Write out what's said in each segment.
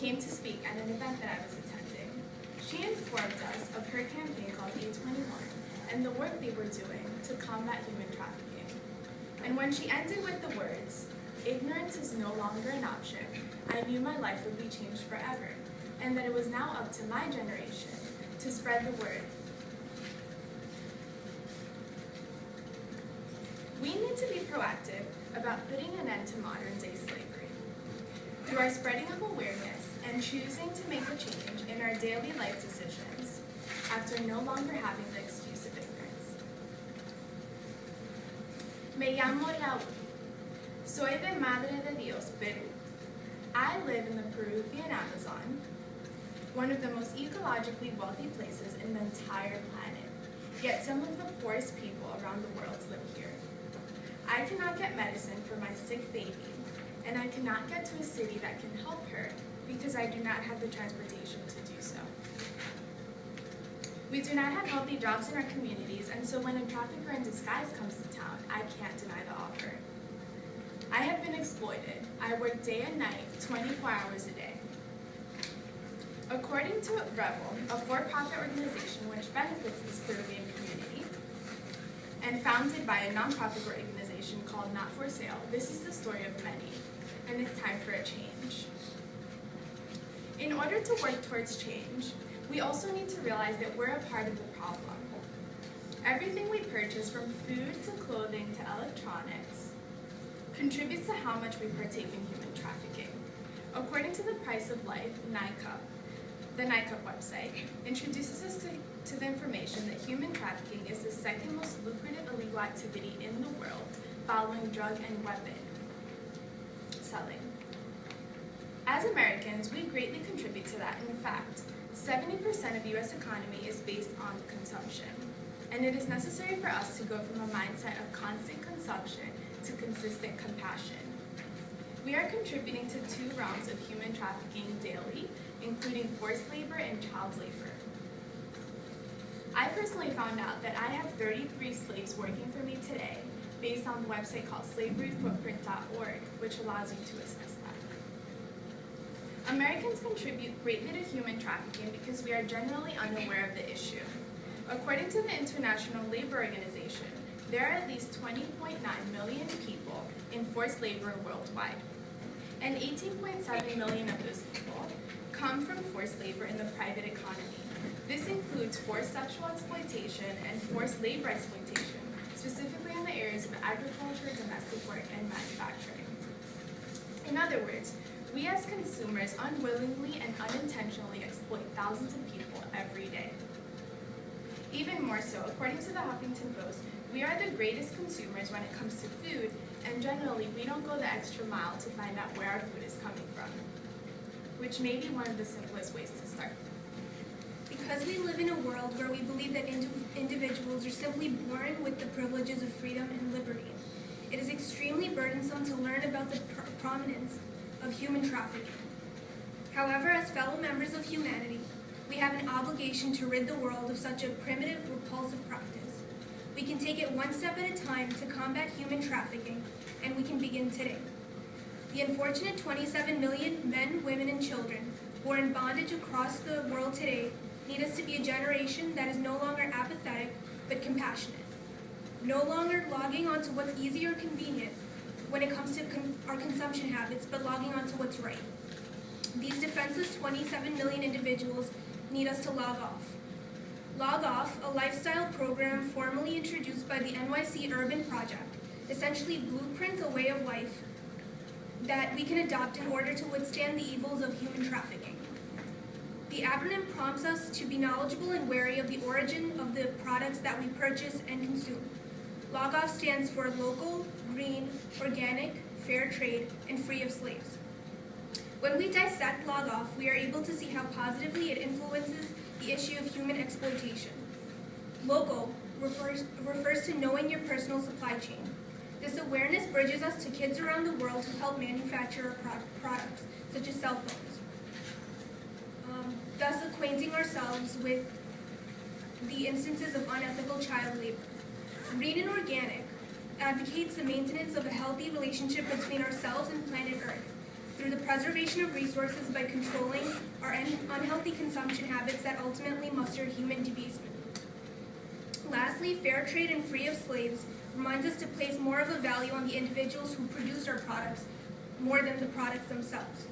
came to speak at an event that I was attending. She informed us of her campaign called A21 and the work they were doing to combat human trafficking. And when she ended with the words, "Ignorance is no longer an option," I knew my life would be changed forever, and that it was now up to my generation to spread the word. We need to be proactive about putting an end to modern-day slavery. Through our spreading of awareness and choosing to make a change in our daily life decisions after no longer having the excuse of ignorance. Me llamo Raúl. Soy de Madre de Dios, Peru. I live in the Peruvian Amazon, one of the most ecologically wealthy places in the entire planet, yet some of the poorest people around the world live here. I cannot get medicine for my sick baby, and I cannot get to a city that can help her because I do not have the transportation to do so. We do not have healthy jobs in our communities, and so when a trafficker in disguise comes to town, I can't deny the offer. I have been exploited. I work day and night, 24 hours a day. According to Rebel, a for-profit organization which benefits this Peruvian community, and founded by a nonprofit organization called Not For Sale, this is the story of many, and it's time for a change. In order to work towards change, we also need to realize that we're a part of the problem. Everything we purchase, from food to clothing to electronics, contributes to how much we partake in human trafficking. According to the Price of Life, the NICUP website introduces us to the information that human trafficking is the second most lucrative illegal activity in the world, following drug and weapon selling. As Americans, we greatly contribute to that. In fact, 70% of U.S. economy is based on consumption, and it is necessary for us to go from a mindset of constant consumption to consistent compassion. We are contributing to 2 rounds of human trafficking daily, including forced labor and child labor. I personally found out that I have 33 slaves working for me today based on the website called slaveryfootprint.org, which allows you to assess that. Americans contribute greatly to human trafficking because we are generally unaware of the issue. According to the International Labor Organization, there are at least 20.9 million people in forced labor worldwide, and 18.7 million of those people come from forced labor in the private economy. This includes forced sexual exploitation and forced labor exploitation, specifically in the areas of agriculture, domestic work, and manufacturing. In other words, we as consumers unwillingly and unintentionally exploit thousands of people every day. Even more so, according to the Huffington Post, we are the greatest consumers when it comes to food, and generally we don't go the extra mile to find out where our food is coming from, which may be one of the simplest ways to start. Because we live in a world where we believe that individuals are simply born with the privileges of freedom and liberty, it is extremely burdensome to learn about the prominence of human trafficking. However, as fellow members of humanity, we have an obligation to rid the world of such a primitive, repulsive practice. We can take it one step at a time to combat human trafficking, and we can begin today. The unfortunate 27 million men, women, and children who are in bondage across the world today need us to be a generation that is no longer apathetic, but compassionate. No longer logging onto what's easy or convenient when it comes to our consumption habits, but logging onto what's right. These defenseless 27 million individuals need us to log off. LOGOFF, a lifestyle program formally introduced by the NYC Urban Project, essentially blueprints a way of life that we can adopt in order to withstand the evils of human trafficking. The acronym prompts us to be knowledgeable and wary of the origin of the products that we purchase and consume. LOGOFF stands for local, green, organic, fair trade, and free of slaves. When we dissect LOGOFF, we are able to see how positively it influences the issue of human exploitation. Local refers to knowing your personal supply chain. This awareness bridges us to kids around the world who help manufacture products, such as cell phones, thus acquainting ourselves with the instances of unethical child labor. Green and organic advocates the maintenance of a healthy relationship between ourselves and planet Earth through the preservation of resources by controlling our unhealthy consumption habits that ultimately muster human debasement. Lastly, fair trade and free of slaves reminds us to place more of a value on the individuals who produce our products more than the products themselves.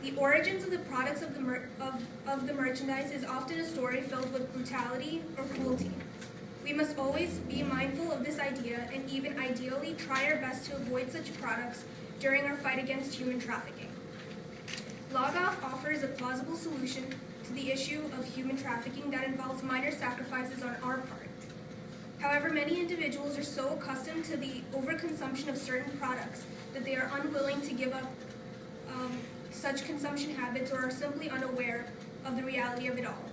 The origins of the products of the merchandise is often a story filled with brutality or cruelty. We must always be mindful of this idea and even ideally try our best to avoid such products during our fight against human trafficking. LOGOFF offers a plausible solution to the issue of human trafficking that involves minor sacrifices on our part. However, many individuals are so accustomed to the overconsumption of certain products that they are unwilling to give up such consumption habits or are simply unaware of the reality of it all.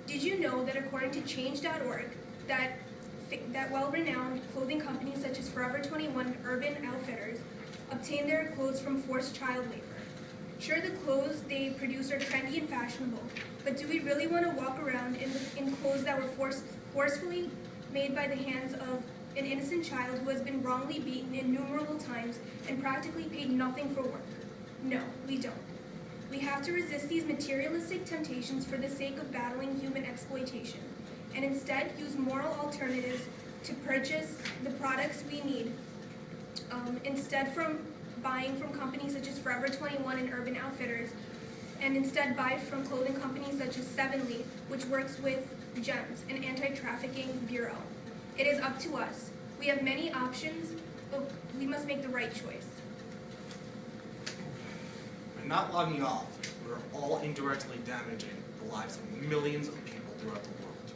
Did you know that according to Change.org, that well-renowned clothing companies such as Forever 21 and Urban Outfitters obtain their clothes from forced child labor? Sure, the clothes they produce are trendy and fashionable, but do we really want to walk around in clothes that were forcefully made by the hands of an innocent child who has been wrongly beaten innumerable times and practically paid nothing for work? No, we don't. We have to resist these materialistic temptations for the sake of battling human exploitation, and instead use moral alternatives to purchase the products we need, instead from buying from companies such as Forever 21 and Urban Outfitters, and instead buy from clothing companies such as Sevenly, which works with GEMS, an anti-trafficking bureau. It is up to us. We have many options, but we must make the right choice. By not logging off, we're all indirectly damaging the lives of millions of people throughout the world.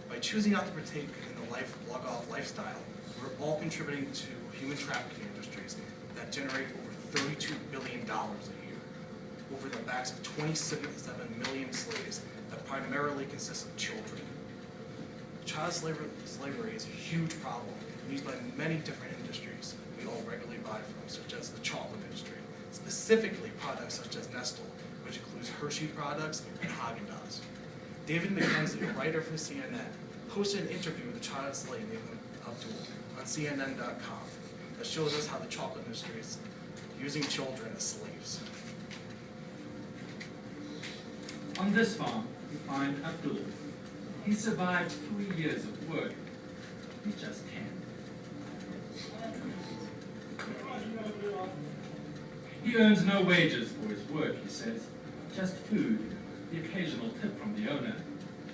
By choosing not to partake in the log-off lifestyle, we're all contributing to human trafficking industries that generate over $32 billion a year, over the backs of 27 million slaves that primarily consist of children. Child slavery is a huge problem used by many different industries we all regularly buy from, such as the chocolate industry, specifically products such as Nestle, which includes Hershey products and Haagen-Dazs. David McKenzie, a writer for CNN, posted an interview with a child slave named Abdul on CNN.com that shows us how the chocolate industry is using children as slaves. On this farm, we find Abdul. He survived 3 years of work. He's just 10. He earns no wages for his work, he says, just food, the occasional tip from the owner,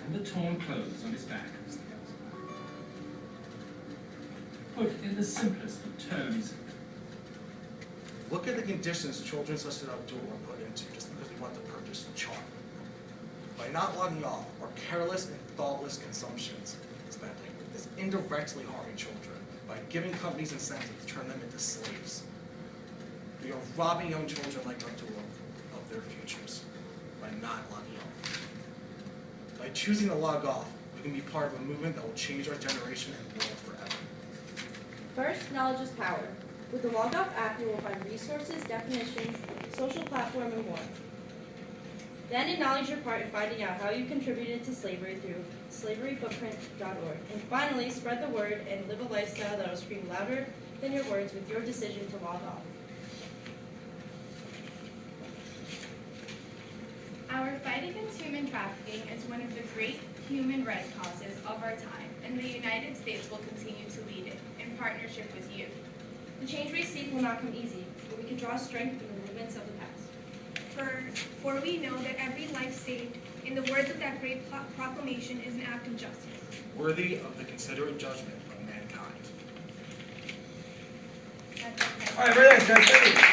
and the torn clothes on his back. Put in the simplest of terms, look at the conditions children such as Abdul are put into just because we want to purchase chocolate. By not logging off, our careless and thoughtless consumptions spending is indirectly harming children by giving companies incentives to turn them into slaves. We are robbing young children like Abdul of their futures by not logging off. By choosing to log off, we can be part of a movement that will change our generation and world forever. First, knowledge is power. With the LOGOFF app, you will find resources, definitions, social platform, and more. Then acknowledge your part in finding out how you contributed to slavery through slaveryfootprint.org. And finally, spread the word and live a lifestyle that will scream louder than your words with your decision to log off. Our fight against human trafficking is one of the great human rights causes of our time, and the United States will continue to lead it in partnership with you. The change we seek will not come easy, but we can draw strength from the movements of the past. For we know that every life saved, in the words of that great proclamation, is an act of justice, Worthy of the considerate judgment of mankind. Second. All right, very nice, guys. Thank you.